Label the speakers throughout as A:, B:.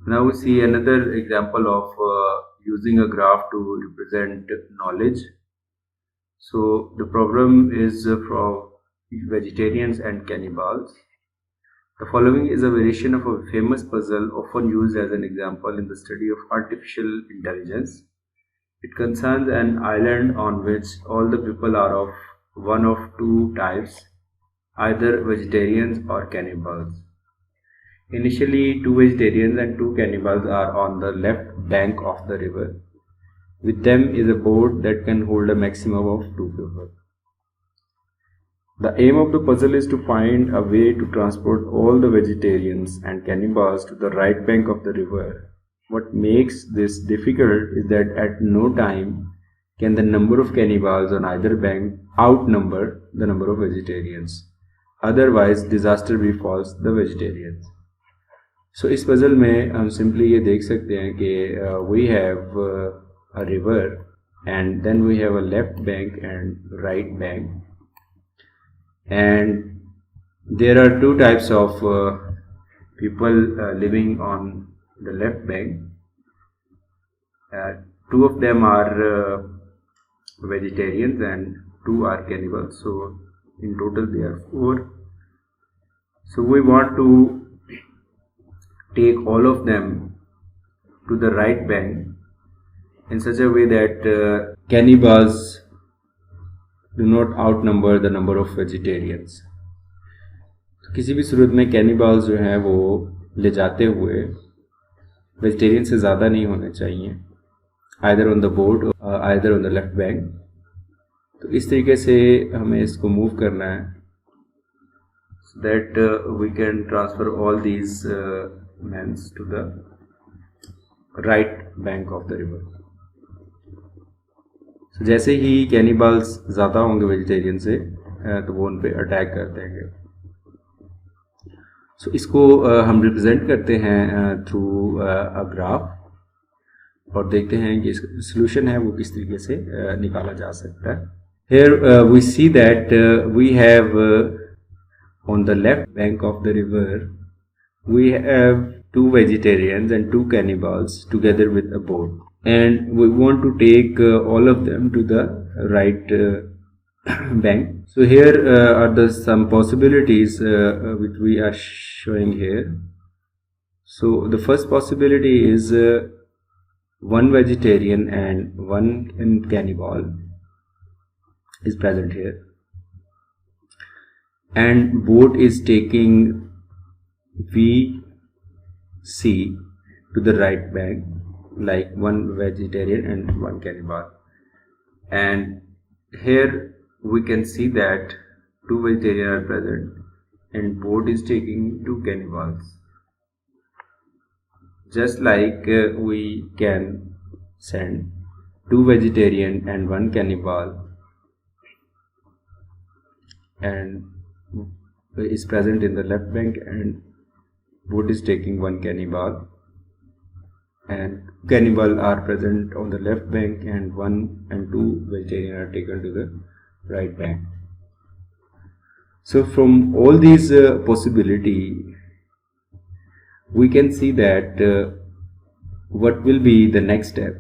A: Now we see another example of using a graph to represent knowledge. So the problem is from vegetarians and cannibals. The following is a variation of a famous puzzle often used as an example in the study of artificial intelligence. It concerns an island on which all the people are of one of two types, either vegetarians or cannibals. Initially, two vegetarians and two cannibals are on the left bank of the river. With them is a boat that can hold a maximum of two people. The aim of the puzzle is to find a way to transport all the vegetarians and cannibals to the right bank of the river. What makes this difficult is that at no time can the number of cannibals on either bank outnumber the number of vegetarians. Otherwise, disaster befalls the vegetarians. So इस puzzle में हम simply ये देख सकते हैं कि we have a river and then we have a left bank and right bank, and there are two types of people living on the left bank. Two of them are vegetarians and two are cannibals, so in total they are four. So we want to take all of them to the right bank in such a way that cannibals do not outnumber the number of vegetarians. तो किसी भी सूरत में cannibals जो हैं वो ले जाते हुए vegetarian से ज़्यादा नहीं होने चाहिए, either on the boat or either on the left bank. तो इस तरीके से हमें इसको मूव करना है so that we can transfer all these men to the right bank of the river. So जैसे ही कैनिबल्स ज़्यादा होंगे वेजिटेरियन से तो वो उन पे अटैक कर देंगे. सो इसको हम रिप्रेजेंट करते हैं थ्रू अ ग्राफ और देखते हैं कि इसका सोल्यूशन है वो किस तरीके से निकाला जा सकता है. Here we see that we have on the left bank of the river we have two vegetarians and two cannibals together with a boat, and we want to take all of them to the right bank. So here are some possibilities which we are showing here. So the first possibility is one vegetarian and one cannibal is present here, and boat is taking VC to the right bank, like one vegetarian and one cannibal. And here we can see that two vegetarians are present and boat is taking two cannibals. Just like we can send two vegetarian and one cannibal and is present in the left bank, and boat is taking one cannibal, and cannibal are present on the left bank and one and two vegetarian are taken to the right bank. So from all these possibility we can see that what will be the next step.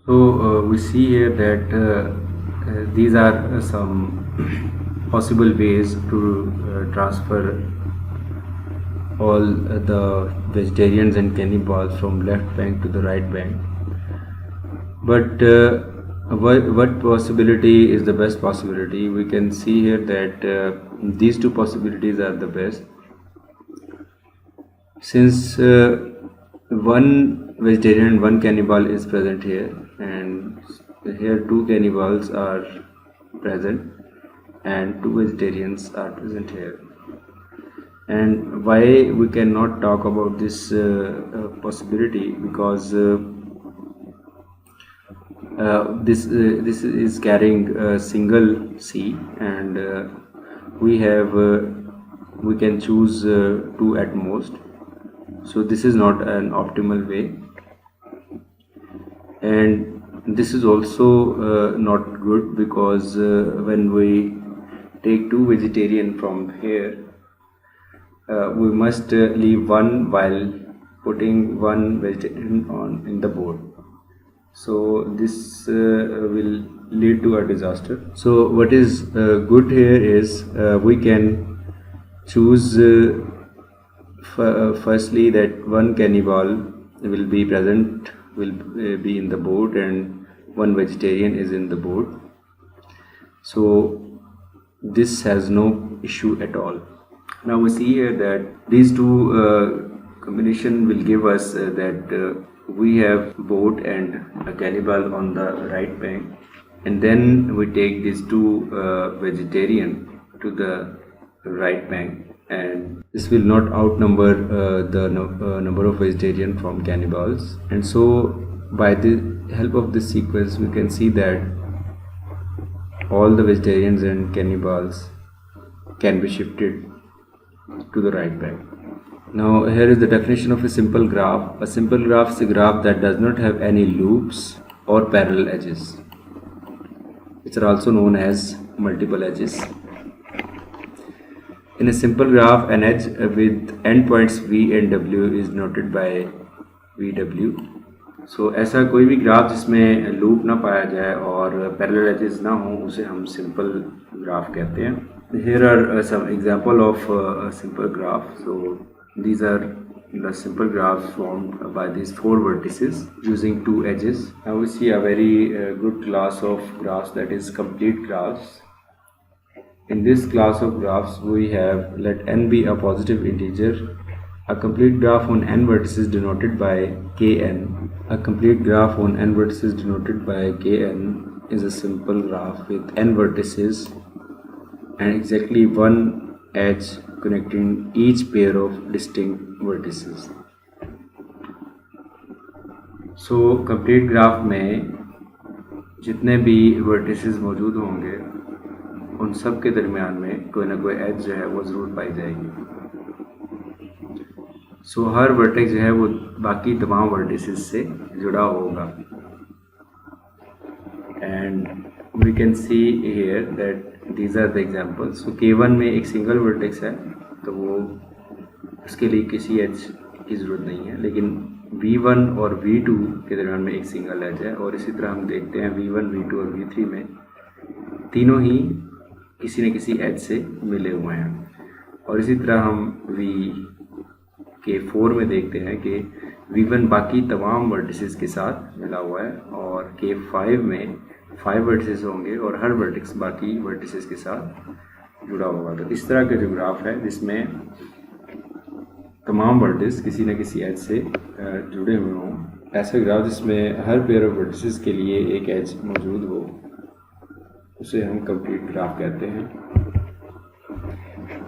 A: So we see here that these are some possible ways to transfer all the vegetarians and cannibals from left bank to the right bank. But what possibility is the best possibility? We can see here that these two possibilities are the best, since one vegetarian and one cannibal is present here, and here two cannibals are present and two vegetarians are present here. And why we cannot talk about this possibility? Because this is carrying a single C, and we can choose two at most. So this is not an optimal way, and this is also not good, because when we take two vegetarian from here, we must leave one while putting one vegetarian on in the board. So this will lead to a disaster. So what is good here is we can choose firstly that one cannibal will be present, will be in the board, and one vegetarian is in the board. So this has no issue at all. Now we see here that these two combination will give us that we have boat and a cannibal on the right bank, and then we take these two vegetarian to the right bank, and this will not outnumber the number of vegetarian from cannibals. And so by the help of this sequence we can see that all the vegetarians and cannibals can be shifted to the right bank. Now here is the definition of a simple graph. A simple graph is a graph that does not have any loops or parallel edges, which are also known as multiple edges. In a simple graph, an edge with endpoints V and W is denoted by VW. So ऐसा कोई भी graph जिसमें loop ना पाया जाए और parallel edges ना हो उसे हम सिंपल ग्राफ कहते हैं. Here are some example of a simple graph. So these are the simple graphs formed by these four vertices using two edges. Now we see a very good class of graphs, that is complete graphs. In this class of graphs we have, let n be a positive integer, a complete graph on n vertices denoted by kn. A complete graph on n vertices denoted by kn is a simple graph with n vertices and exactly one edge connecting each pair of distinct vertices. So complete graph में जितने भी vertices मौजूद होंगे उन सब के दरमियान में कोई ना कोई एज जो है वो ज़रूर पाई जाएगी. सो हर वर्टेक्स जो है वो बाकी तमाम वर्टिसेस से जुड़ा होगा. And we can see here that these are the examples. So K1 में एक सिंगल वर्टेक्स है तो वो उसके लिए किसी एज की ज़रूरत नहीं है, लेकिन V1 और V2 के दरमियान में एक सिंगल एज है. और इसी तरह हम देखते हैं V1, V2 और V3 में तीनों ही किसी न किसी एज से मिले हुए हैं. और इसी तरह हम K4 में देखते हैं कि V1 बाकी तमाम वर्टिसेस के साथ मिला हुआ है और K5 में 5 वर्टिसेस होंगे और हर वर्टेक्स बाकी वर्टिसेस के साथ जुड़ा होगा. तो इस तरह का जो ग्राफ है जिसमें तमाम वर्टिस किसी न किसी एज से जुड़े हुए हों, ऐसा ग्राफ जिसमें हर पेयर ऑफ वर्टिसेस के लिए एक एज मौजूद हो, उसे हम कंप्लीट ग्राफ कहते हैं.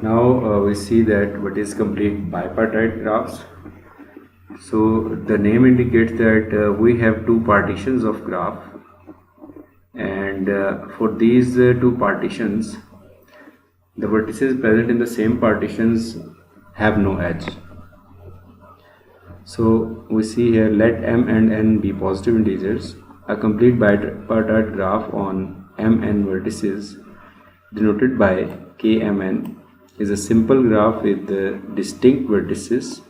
A: Now we see that what is complete bipartite graphs. So the name indicates that we have two partitions of graph, and for these two partitions the vertices present in the same partitions have no edge. So we see here, let m and n be positive integers. A complete bipartite graph on mn vertices denoted by kmn is a simple graph with distinct vertices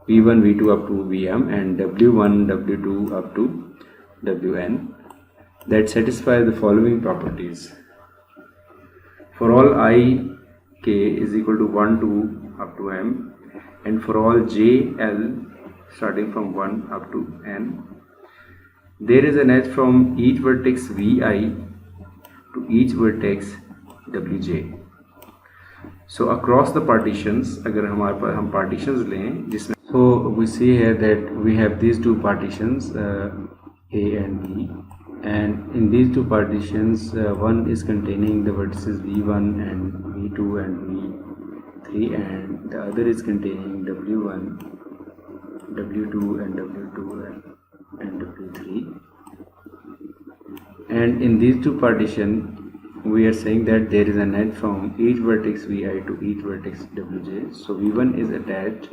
A: v1, v2 up to vm and w1, w2 up to wn that satisfy the following properties. For all I k is equal to 1 to up to m, and for all j l starting from 1 up to n, there is an edge from each vertex vi to each vertex wj. So across the partitions, अगर हमारे पास हम partitions लें जिसमें, so we see here that we have these two partitions A and B, and in these two partitions one is containing the vertices v1 and v2 and v3, and the other is containing w1, w2 and w2 and w3. And in these two partitions we are saying that there is an edge from each vertex vi to each vertex wj. So v1 is attached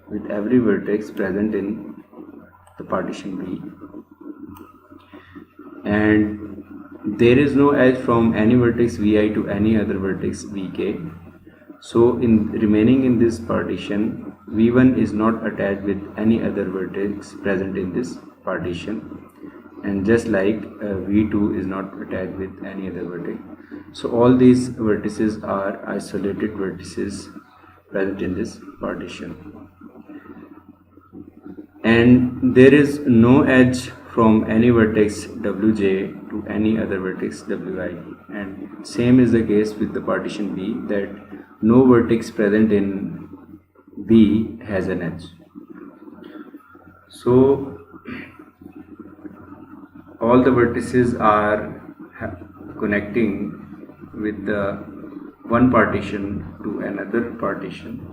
A: with every vertex present in the partition B, and there is no edge from any vertex vi to any other vertex vk. So in remaining in this partition V1 is not attached with any other vertex present in this partition, and just like V2 is not attached with any other vertex. So all these vertices are isolated vertices present in this partition, and there is no edge from any vertex Wj to any other vertex Wi, and same is the case with the partition B, that no vertex present in B has an edge. So all the vertices are connecting with the one partition to another partition.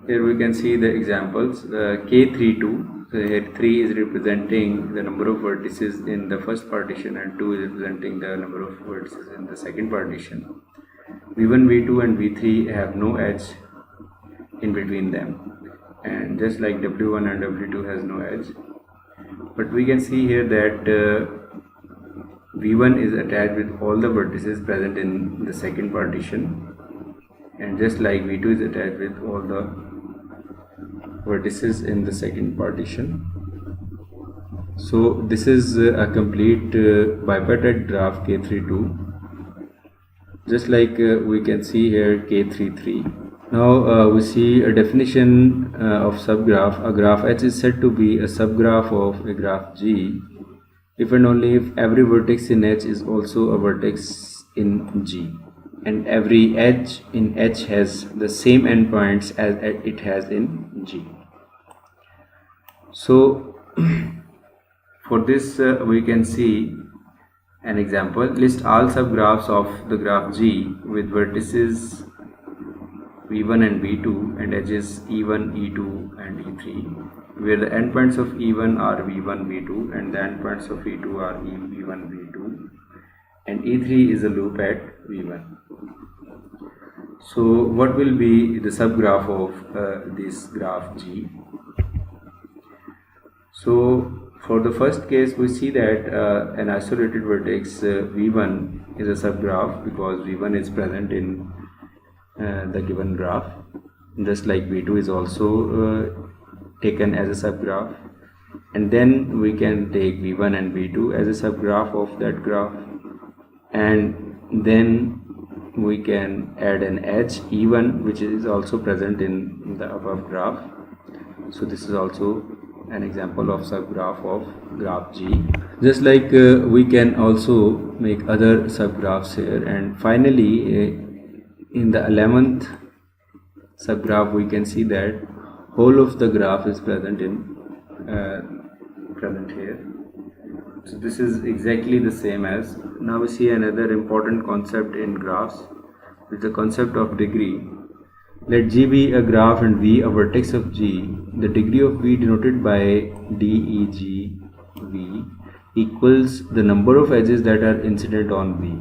A: Here we can see the examples. K32, so here 3 is representing the number of vertices in the first partition and 2 is representing the number of vertices in the second partition. V1, V2 and V3 have no edge in between them, and just like W1 and W2 has no edge. But we can see here that V1 is attached with all the vertices present in the second partition, and just like V2 is attached with all the vertices in the second partition. So this is a complete bipartite graph K32, just like we can see here K33. Now we see a definition of subgraph. A graph H is said to be a subgraph of a graph G if and only if every vertex in H is also a vertex in G, and every edge in H has the same endpoints as it has in G. So for this we can see an example. List all subgraphs of the graph G with vertices V1 and V2 and edges E1, E2 and E3, where the endpoints of E1 are V1, V2 and the endpoints of E2 are V1, V2, and E3 is a loop at V1. So what will be the subgraph of this graph G? So for the first case, we see that an isolated vertex V1 is a subgraph because V1 is present in the given graph, just like V2 is also taken as a subgraph, and then we can take V1 and V2 as a subgraph of that graph, and then we can add an edge E1 which is also present in the above graph. So this is also an example of subgraph of graph G. Just like we can also make other subgraphs here, and finally in the 11th subgraph we can see that whole of the graph is present here. So this is exactly the same as. Now we see another important concept in graphs, with the concept of degree. Let G be a graph and V a vertex of G. The degree of V denoted by DEG V equals the number of edges that are incident on V,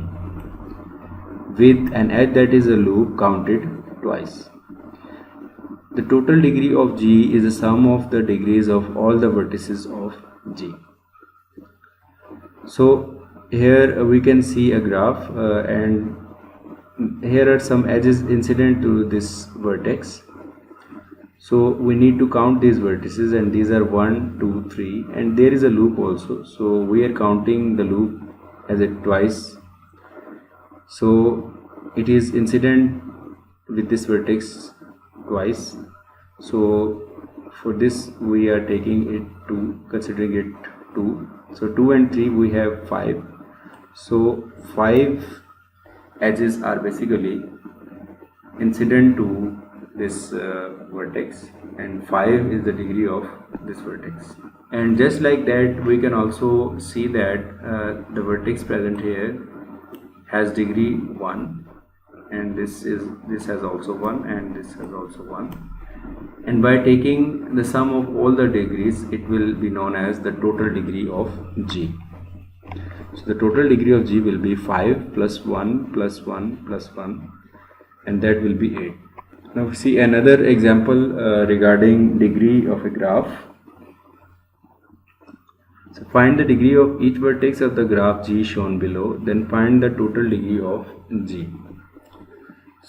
A: with an edge that is a loop counted twice. The total degree of G is the sum of the degrees of all the vertices of G. So here we can see a graph and here are some edges incident to this vertex. So we need to count these vertices, and these are 1, 2, 3, and there is a loop also. So we are counting the loop as it twice. So it is incident with this vertex twice. So for this we are taking it to considering it 2. So 2 and 3 we have 5. So 5 edges are basically incident to this vertex, and 5 is the degree of this vertex. And just like that we can also see that the vertex present here has degree 1, and this has also 1, and this has also 1, and by taking the sum of all the degrees it will be known as the total degree of G. So the total degree of G will be 5 plus 1 plus 1 plus 1, and that will be 8. Now see another example regarding degree of a graph. So find the degree of each vertex of the graph G shown below, then find the total degree of G.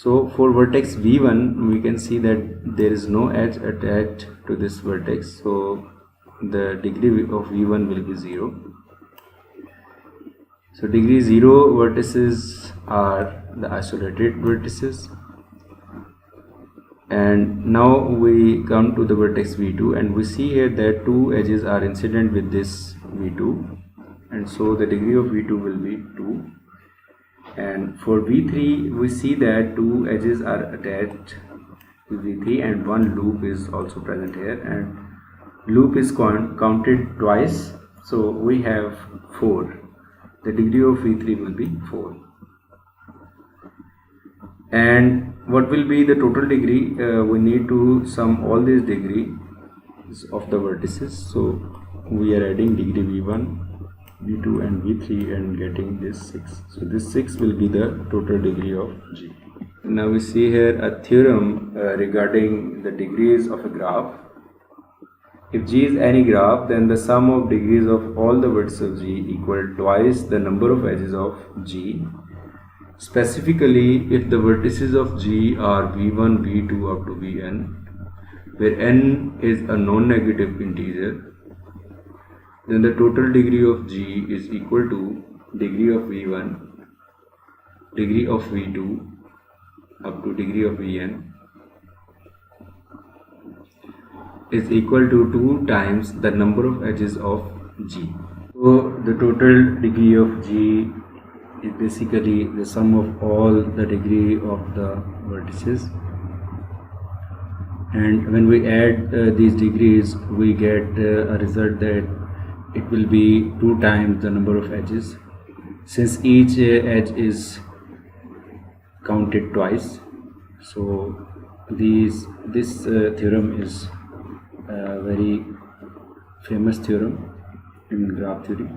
A: So for vertex v1 we can see that there is no edge attached to this vertex, so the degree of v1 will be 0. So degree 0 vertices are the isolated vertices. And now we come to the vertex v2, and we see here that two edges are incident with this v2, and so the degree of v2 will be 2. And for v3 we see that two edges are attached to v3 and one loop is also present here, and loop is counted twice, so we have 4. The degree of v3 will be 4. And what will be the total degree? We need to sum all these degrees of the vertices, so we are adding degree v1, v2 and v3 and getting this 6. So this 6 will be the total degree of G. Now we see here a theorem regarding the degrees of a graph. If G is any graph, then the sum of degrees of all the vertices of G equal twice the number of edges of G. Specifically, if the vertices of G are v1, v2 up to vn, where n is a non-negative integer, then the total degree of G is equal to degree of v1, degree of v2 up to degree of vn is equal to 2 times the number of edges of G. So the total degree of G is basically the sum of all the degree of the vertices, and when we add these degrees we get a result that it will be 2 times the number of edges, since each edge is counted twice. So this theorem is a very famous theorem in graph theory.